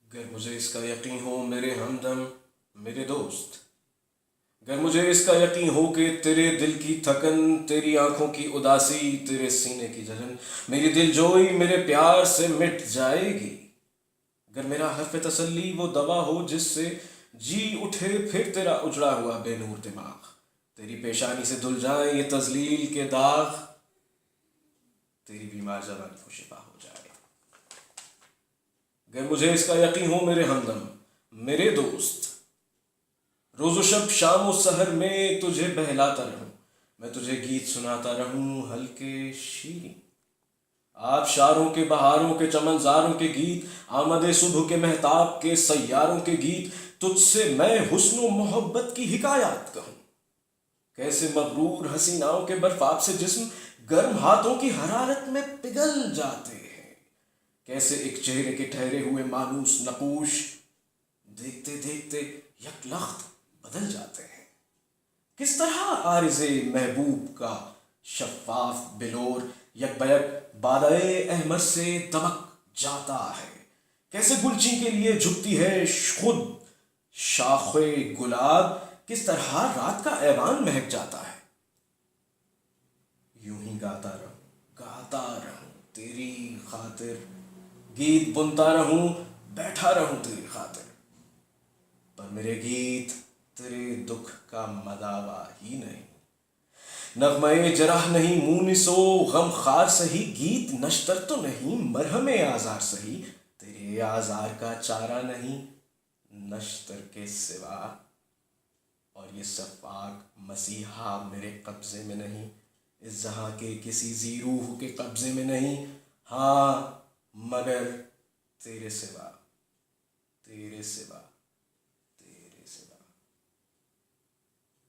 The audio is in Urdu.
گر مجھے اس کا یقین ہو میرے ہمدم میرے دوست، گر مجھے اس کا یقین ہو کہ تیرے دل کی تھکن، تیری آنکھوں کی اداسی، تیرے سینے کی جلن میری دل جوئی میرے پیار سے مٹ جائے گی، گر میرا حرف تسلی وہ دوا ہو جس سے جی اٹھے پھر تیرا اجڑا ہوا بے نور دماغ، تیری پیشانی سے دھل جائیں یہ تذلیل کے داغ، تیری بیمار زبان کو شفا ہو جائے، گر مجھے اس کا یقین ہو میرے ہمدم میرے دوست، روز و شب شام و سحر میں تجھے بہلاتا رہوں، میں تجھے گیت سناتا رہوں ہلکے شیریں، آپ شاروں کے بہاروں کے چمن زاروں کے گیت، آمد صبح کے مہتاب کے سیاروں کے گیت، تجھ سے میں حسن و محبت کی حکایات کہوں، کیسے مغرور حسیناؤں کے برفاب سے جسم گرم ہاتھوں کی حرارت میں پگھل جاتے ہیں، کیسے ایک چہرے کے ٹھہرے ہوئے مانوس نقوش دیکھتے دیکھتے یک لخت بدل جاتے ہیں، کس طرح عارض محبوب کا شفاف بلور یک بیک بادئے احمر سے دمک جاتا ہے، کیسے گلچین کے لیے جھکتی ہے خود شاخ گلاب، کس طرح رات کا ایوان مہک جاتا ہے، یوں ہی گاتا رہوں تیری خاطر، گیت بنتا رہوں بیٹھا رہوں تیری خاطر، پر میرے گیت تیرے دکھ کا مداوا ہی نہیں، نغمہ جرح نہیں مونس و غم خار سہی، گیت نشتر تو نہیں مرہم آزار سہی، تیرے آزار کا چارہ نہیں نشتر کے سوا، اور یہ سفاک مسیحا میرے قبضے میں نہیں، اس جہاں کے کسی ذی روح کے قبضے میں نہیں، ہاں مگر تیرے سوا، تیرے سوا